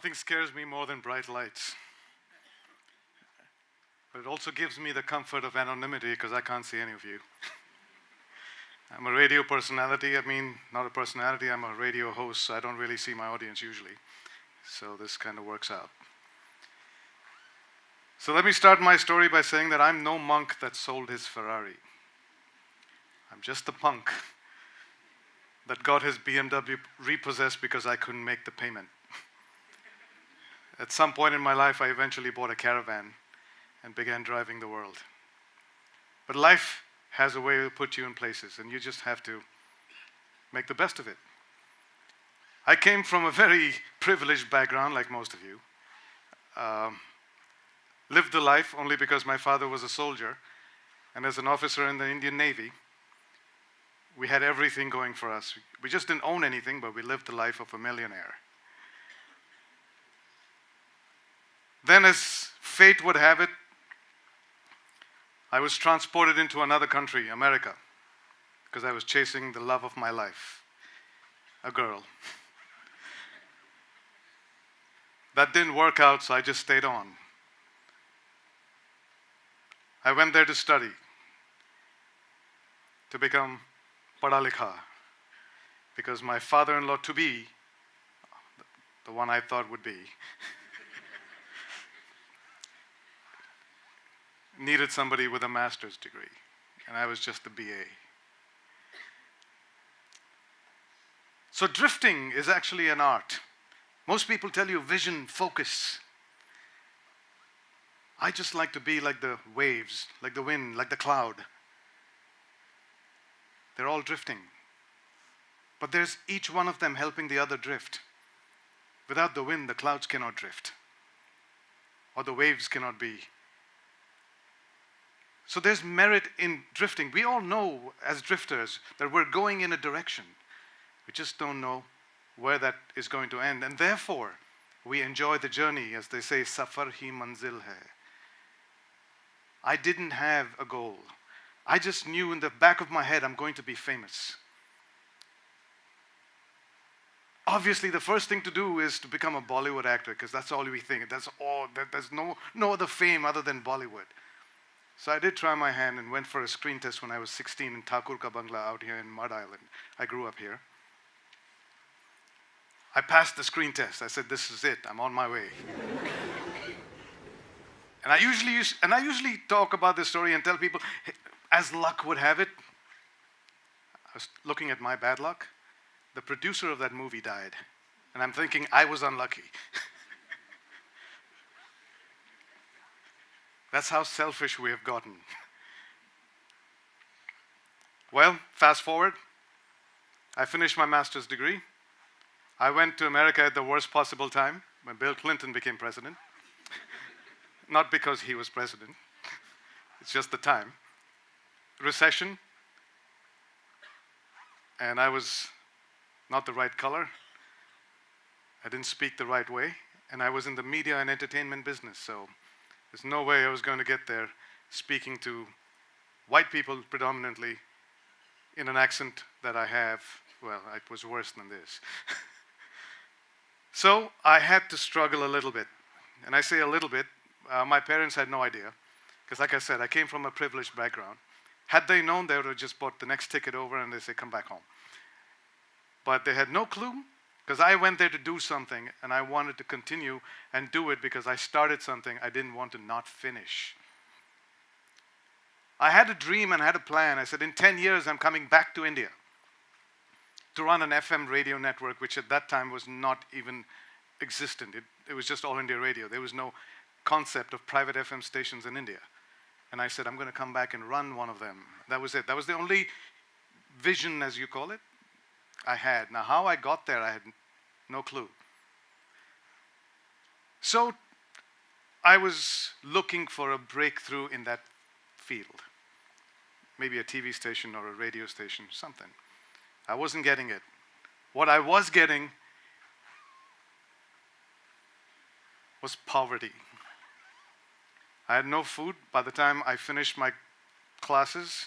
Nothing scares me more than bright lights. But it also gives me the comfort of anonymity because I can't see any of you. I'm a radio personality. Not a personality, I'm a radio host, so I don't really see my audience usually. So this kind of works out. So let me start my story by saying that I'm no monk that sold his Ferrari. I'm just the punk that got his BMW repossessed because I couldn't make the payment. At some point in my life, I eventually bought a caravan and began driving the world. But life has a way to put you in places, and you just have to make the best of it. I came from a very privileged background, like most of you. Lived the life only because my father was a soldier, and as an officer in the Indian Navy, we had everything going for us. We just didn't own anything, but we lived the life of a millionaire. Then, as fate would have it, I was transported into another country, America, because I was chasing the love of my life, a girl. That didn't work out, so I just stayed on. I went there to study, to become pada likha, because my father-in-law to be, the one I thought would be, needed somebody with a master's degree, and I was just a BA. So drifting is actually an art. Most people tell you vision, focus. I just like to be like the waves, like the wind, like the cloud. They're all drifting. But there's each one of them helping the other drift. Without the wind, the clouds cannot drift, or the waves cannot be. So there's merit in drifting. We all know as drifters that we're going in a direction. We just don't know where that is going to end. And therefore, we enjoy the journey. As they say, safar hi manzil hai. I didn't have a goal. I just knew in the back of my head I'm going to be famous. Obviously, the first thing to do is to become a Bollywood actor, because that's all we think. That's all. There's no other fame other than Bollywood. So I did try my hand and went for a screen test when I was 16 in Thakur Ka Bangla out here in Mud Island. I grew up here. I passed the screen test. I said, this is it. I'm on my way. And I usually talk about this story and tell people, hey, as luck would have it, I was looking at my bad luck. The producer of that movie died. And I'm thinking I was unlucky. That's how selfish we have gotten. Well, fast forward. I finished my master's degree. I went to America at the worst possible time when Bill Clinton became president. Not because he was president. It's just the time. Recession. And I was not the right color. I didn't speak the right way. And I was in the media and entertainment business, so there's no way I was going to get there speaking to white people predominantly in an accent that I have. Well, it was worse than this. So I had to struggle a little bit. And I say a little bit. My parents had no idea. Because like I said, I came from a privileged background. Had they known, they would have just bought the next ticket over and they say, come back home. But they had no clue. Because I went there to do something, and I wanted to continue and do it because I started something I didn't want to not finish. I had a dream and had a plan. I said, in 10 years, I'm coming back to India to run an FM radio network, which at that time was not even existent. It was just All India Radio. There was no concept of private FM stations in India. And I said, I'm going to come back and run one of them. That was it. That was the only vision, as you call it, I had. Now, how I got there, I had no clue. So I was looking for a breakthrough in that field. Maybe a TV station or a radio station, something. I wasn't getting it. What I was getting was poverty. I had no food. By the time I finished my classes,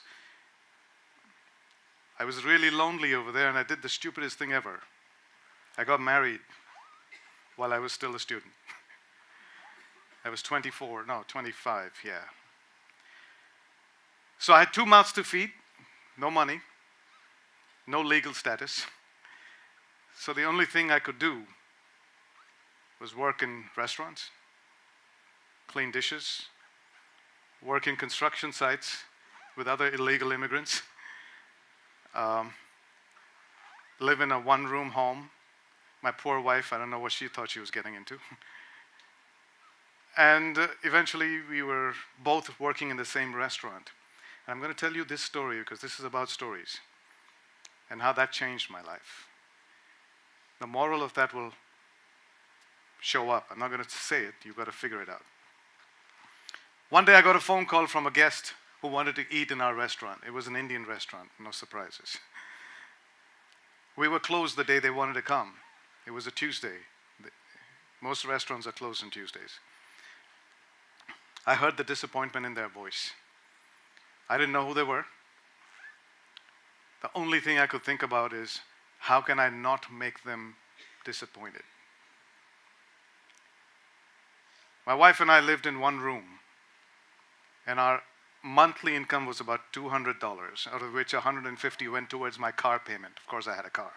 I was really lonely over there, and I did the stupidest thing ever. I got married. while I was still a student. I was 24, no, 25, yeah. So I had 2 mouths to feed, no money, no legal status. So the only thing I could do was work in restaurants, clean dishes, work in construction sites with other illegal immigrants, live in a one-room home. My poor wife, I don't know what she thought she was getting into. And eventually we were both working in the same restaurant. And I'm going to tell you this story because this is about stories and how that changed my life. The moral of that will show up. I'm not going to say it. You've got to figure it out. One day I got a phone call from a guest who wanted to eat in our restaurant. It was an Indian restaurant, no surprises. We were closed the day they wanted to come. It was a Tuesday. Most restaurants are closed on Tuesdays. I heard the disappointment in their voice. I didn't know who they were. The only thing I could think about is, how can I not make them disappointed? My wife and I lived in one room, and our monthly income was about $200, out of which $150 went towards my car payment. Of course, I had a car.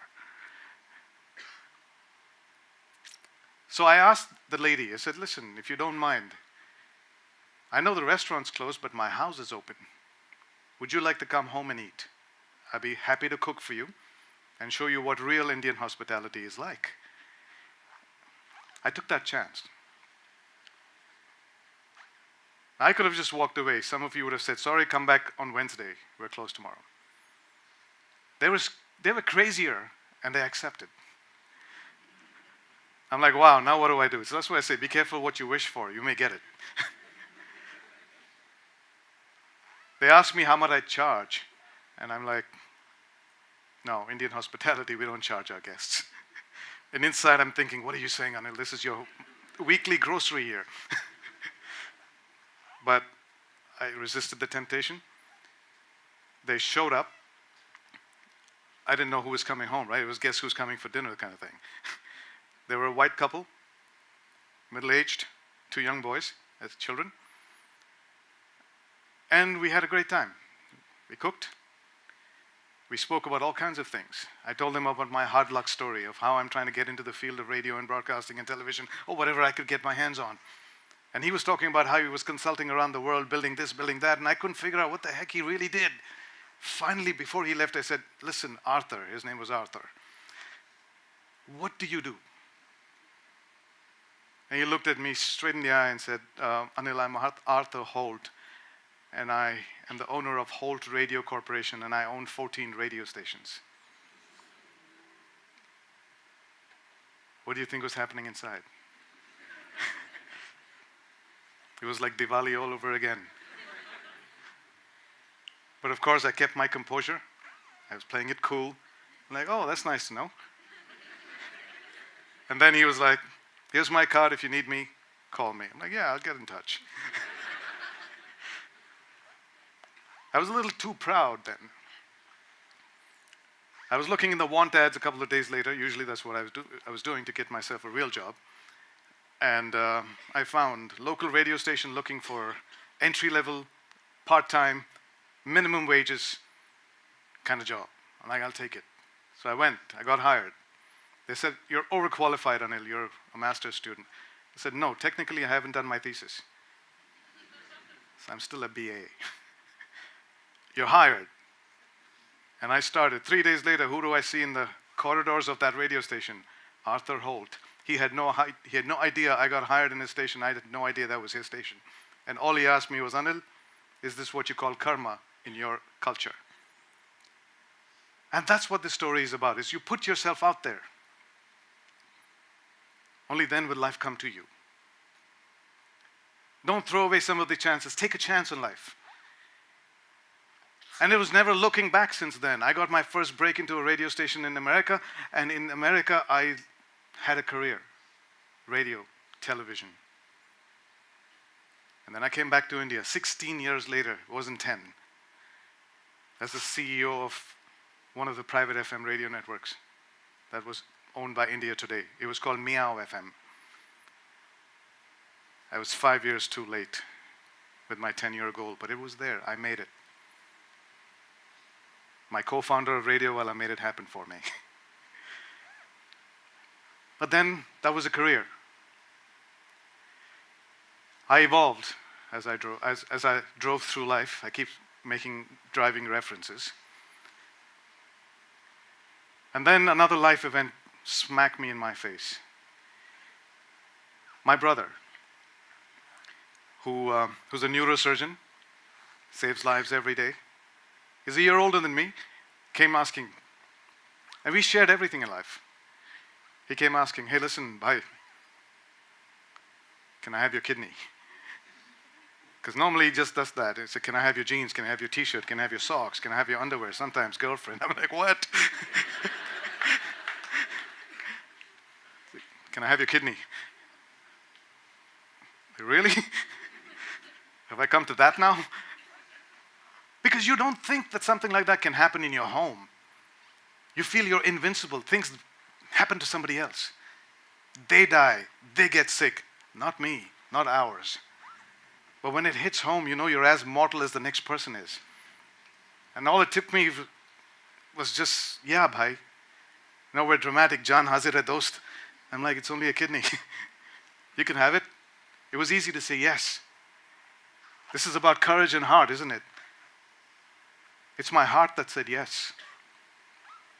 So I asked the lady, I said, listen, if you don't mind, I know the restaurant's closed, but my house is open. Would you like to come home and eat? I'd be happy to cook for you and show you what real Indian hospitality is like. I took that chance. I could have just walked away. Some of you would have said, sorry, come back on Wednesday. We're closed tomorrow. They were crazier, and they accepted. I'm like, wow, now what do I do? So that's why I say, be careful what you wish for. You may get it. They asked me how much I charge. And I'm like, no, Indian hospitality, we don't charge our guests. And inside I'm thinking, what are you saying, Anil? This is your weekly grocery here. But I resisted the temptation. They showed up. I didn't know who was coming home, right? It was guess who's coming for dinner kind of thing. They were a white couple, middle-aged, 2 young boys as children. And we had a great time. We cooked. We spoke about all kinds of things. I told them about my hard luck story of how I'm trying to get into the field of radio and broadcasting and television, or whatever I could get my hands on. And he was talking about how he was consulting around the world, building this, building that, and I couldn't figure out what the heck he really did. Finally, before he left, I said, listen, Arthur, his name was Arthur, what do you do? And he looked at me straight in the eye and said, Anil, I'm Arthur Holt, and I am the owner of Holt Radio Corporation, and I own 14 radio stations. What do you think was happening inside? It was like Diwali all over again. But of course, I kept my composure. I was playing it cool. I'm like, oh, that's nice to know. And then he was like, here's my card. If you need me, call me. I'm like, yeah, I'll get in touch. I was a little too proud then. I was looking in the want ads a couple of days later. Usually that's what I was doing to get myself a real job. And I found local radio station looking for entry-level, part-time, minimum wages kind of job. I'm like, I'll take it. So I went. I got hired. They said, you're overqualified, Anil. You're a master's student. I said, no, technically I haven't done my thesis. So I'm still a BA. You're hired. And I started. 3 days later, who do I see in the corridors of that radio station? Arthur Holt. He had no idea I got hired in his station. I had no idea that was his station. And all he asked me was, Anil, is this what you call karma in your culture? And that's what this story is about, is you put yourself out there. Only then will life come to you. Don't throw away some of the chances. Take a chance in life. And it was never looking back since then. I got my first break into a radio station in America, and in America I had a career, radio, television. And then I came back to India 16 years later, it wasn't 10, as the CEO of one of the private FM radio networks that was owned by India Today. It was called Meow FM. I was 5 years too late with my 10-year goal, but it was there. I made it. My co-founder of Radio Wala made it happen for me. But then that was a career. I evolved as I drove through life. I keep making driving references. And then another life event smacked me in my face. My brother, who's a neurosurgeon, saves lives every day. He's a year older than me, came asking, and we shared everything in life. He came asking, hey, listen, bhai, can I have your kidney? Because normally he just does that. He said, can I have your jeans? Can I have your t-shirt? Can I have your socks? Can I have your underwear? Sometimes girlfriend. I'm like, what? Can I have your kidney? Really? Have I come to that now? Because you don't think that something like that can happen in your home. You feel you're invincible. Things happen to somebody else. They die. They get sick. Not me. Not ours. But when it hits home, you know you're as mortal as the next person is. And all it took me was just, yeah, bhai. You know, we're dramatic. Jaan hazir hai dost. I'm like, it's only a kidney. You can have it. It was easy to say yes. This is about courage and heart, isn't it? It's my heart that said yes.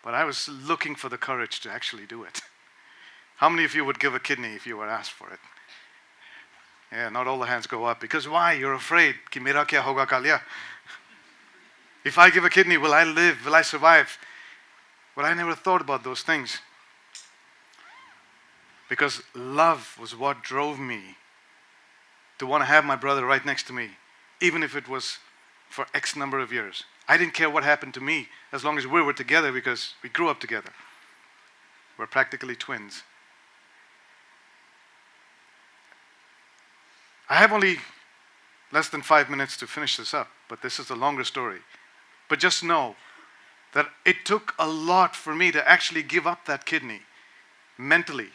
But I was looking for the courage to actually do it. How many of you would give a kidney if you were asked for it? Yeah, not all the hands go up. Because why? You're afraid. Ki mera kya hoga kalya? If I give a kidney, will I live? Will I survive? Well, I never thought about those things. Because love was what drove me to want to have my brother right next to me, even if it was for X number of years. I didn't care what happened to me as long as we were together because we grew up together. We're practically twins. I have only less than 5 minutes to finish this up, but this is a longer story. But just know that it took a lot for me to actually give up that kidney mentally.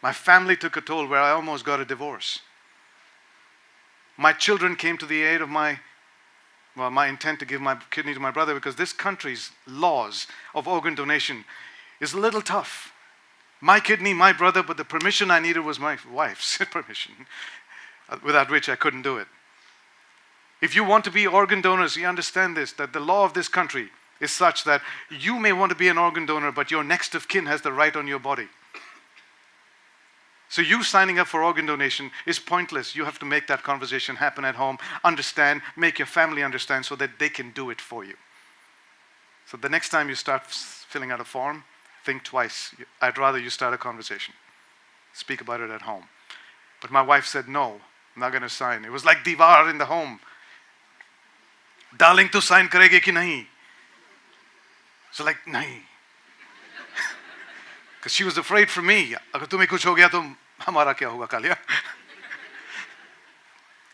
My family took a toll where I almost got a divorce. My children came to the aid of my intent to give my kidney to my brother because this country's laws of organ donation is a little tough. My kidney, my brother, but the permission I needed was my wife's permission, without which I couldn't do it. If you want to be organ donors, you understand this, that the law of this country is such that you may want to be an organ donor, but your next of kin has the right on your body. So you signing up for organ donation is pointless. You have to make that conversation happen at home, understand, make your family understand so that they can do it for you. So the next time you start filling out a form, think twice. I'd rather you start a conversation. Speak about it at home. But my wife said, no, I'm not going to sign. It was like Diwar in the home. Darling, tu sign karege ki nahi? So like, nahi. Because she was afraid for me. Agar tumhe kuch ho gaya to hamara kya hoga kalya?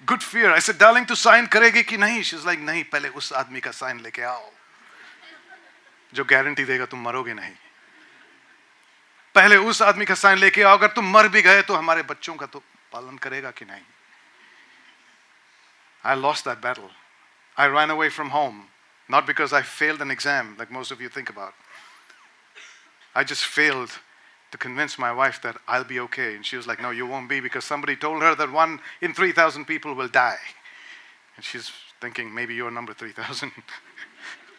Good fear. I said, darling, tu sign karege ki nahi? She was like, nahi, pehle us aadmi ka sign leke aao. Jo guarantee dega tum maroge nahi. पहले उस आदमी का sign लेके आओ, अगर तुम मर भी गए तो हमारे बच्चों का तो पालन करेगा कि नहीं? I lost that battle. I ran away from home, not because I failed an exam like most of you think about. I just failed to convince my wife that I'll be okay. And she was like, no, you won't be, because somebody told her that 1 in 3,000 people will die. And she's thinking, maybe you're number 3,000.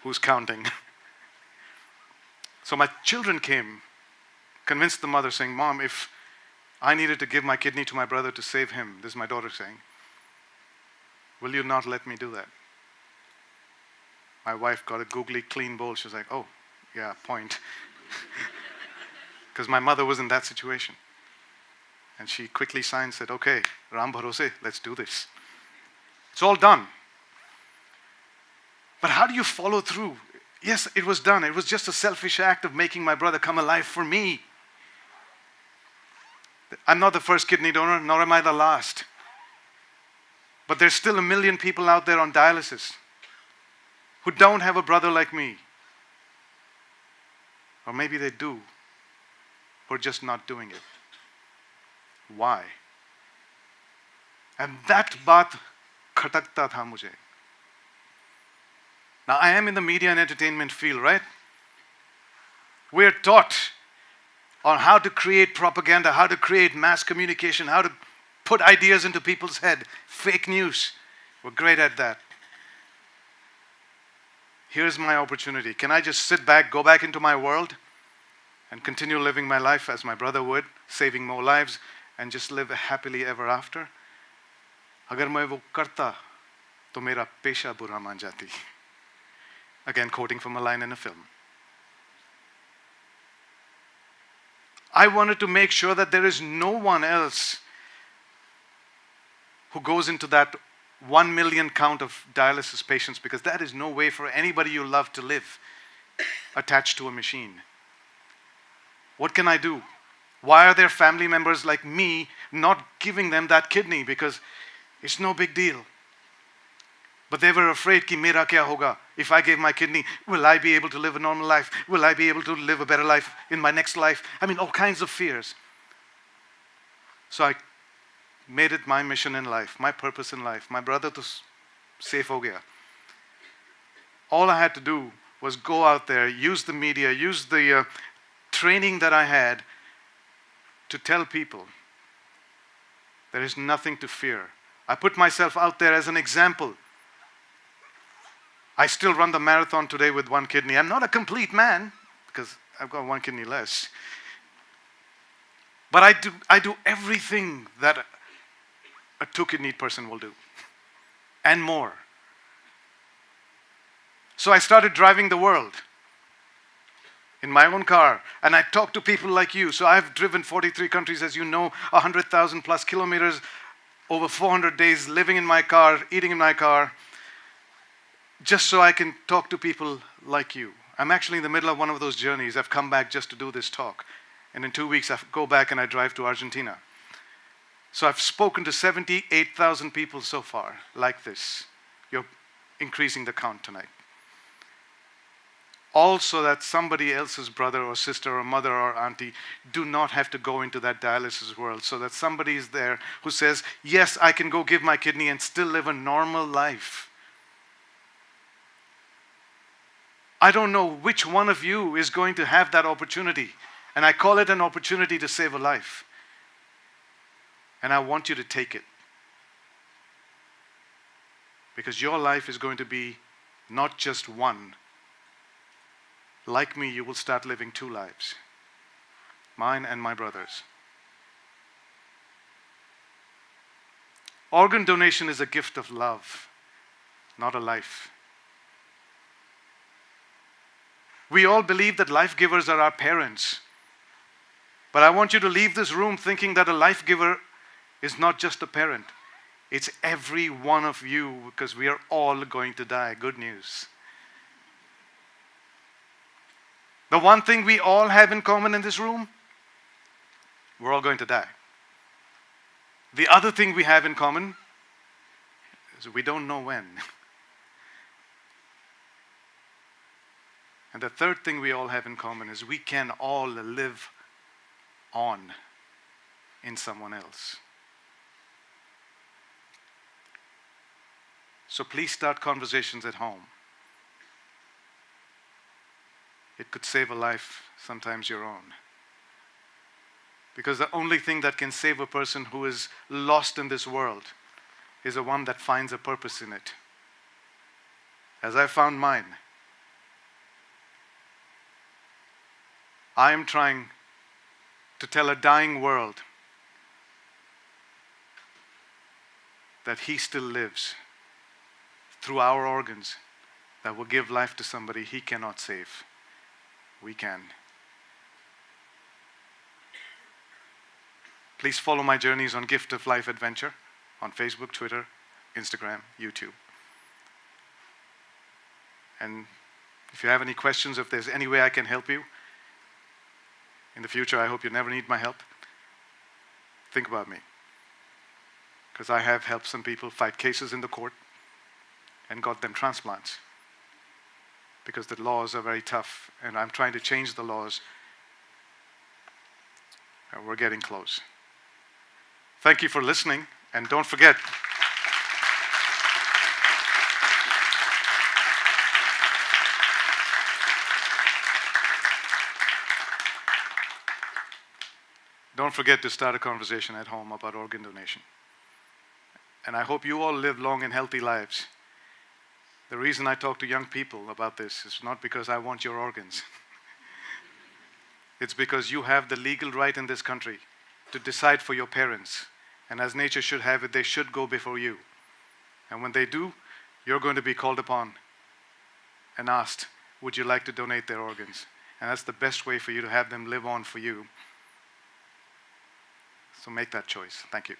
Who's counting? So my children came, convinced the mother, saying, Mom, if I needed to give my kidney to my brother to save him, this is my daughter saying, will you not let me do that? My wife got a googly clean bowl. She was like, oh, yeah, point. Because my mother was in that situation. And she quickly signed, said, okay, Ram Bharose, let's do this. It's all done. But how do you follow through? Yes, it was done. It was just a selfish act of making my brother come alive for me. I'm not the first kidney donor, nor am I the last. But there's still 1 million people out there on dialysis who don't have a brother like me. Or maybe they do, who are just not doing it. Why? And that baat khatakta tha mujhe. Now, I am in the media and entertainment field, right? We're taught on how to create propaganda, how to create mass communication, how to put ideas into people's head, fake news. We're great at that. Here's my opportunity. Can I just sit back, go back into my world, and continue living my life as my brother would, saving more lives, and just live happily ever after? Agar main wo karta, to mera pesha bura maan jati. Again, quoting from a line in a film. I wanted to make sure that there is no one else who goes into that 1 million count of dialysis patients, because that is no way for anybody you love to live attached to a machine. What can I do? Why are there family members like me not giving them that kidney? Because it's no big deal. But they were afraid ki mera kya hoga? If I gave my kidney, will I be able to live a normal life? Will I be able to live a better life in my next life? I mean, all kinds of fears. So I made it my mission in life, my purpose in life. My brother to safe ho gaya. All I had to do was go out there, use the media, use the training that I had to tell people there is nothing to fear. I put myself out there as an example. I still run the marathon today with one kidney. I'm not a complete man because I've got one kidney less. But I do everything that a two-kidneyed person will do, and more. So I started driving the world in my own car, and I talk to people like you. So I've driven 43 countries, as you know, 100,000 plus kilometers, over 400 days living in my car, eating in my car, just so I can talk to people like you. I'm actually in the middle of one of those journeys. I've come back just to do this talk. And in 2 weeks, I go back and I drive to Argentina. So I've spoken to 78,000 people so far, like this. You're increasing the count tonight. Also that somebody else's brother or sister or mother or auntie do not have to go into that dialysis world, so that somebody is there who says, yes, I can go give my kidney and still live a normal life. I don't know which one of you is going to have that opportunity, and I call it an opportunity to save a life. And I want you to take it. Because your life is going to be not just one. Like me, you will start living 2 lives. Mine and my brother's. Organ donation is a gift of love, not a life. We all believe that life givers are our parents. But I want you to leave this room thinking that a life giver is not just a parent. It's every one of you, because we are all going to die. Good news. The one thing we all have in common in this room, we're all going to die. The other thing we have in common is we don't know when. And the third thing we all have in common is we can all live on in someone else. So please start conversations at home. It could save a life, sometimes your own. Because the only thing that can save a person who is lost in this world is the one that finds a purpose in it. As I found mine. I am trying to tell a dying world that he still lives through our organs that will give life to somebody he cannot save. We can. Please follow my journeys on Gift of Life Adventure on Facebook, Twitter, Instagram, YouTube. And if you have any questions, if there's any way I can help you in the future, I hope you never need my help. Think about me. Because I have helped some people fight cases in the court and got them transplants. Because the laws are very tough, and I'm trying to change the laws. And we're getting close. Thank you for listening, And don't forget, to start a conversation at home about organ donation. And I hope you all live long and healthy lives. The reason I talk to young people about this is not because I want your organs. It's because you have the legal right in this country to decide for your parents. And as nature should have it, they should go before you. And when they do, you're going to be called upon and asked, would you like to donate their organs? And that's the best way for you to have them live on for you. So make that choice. Thank you.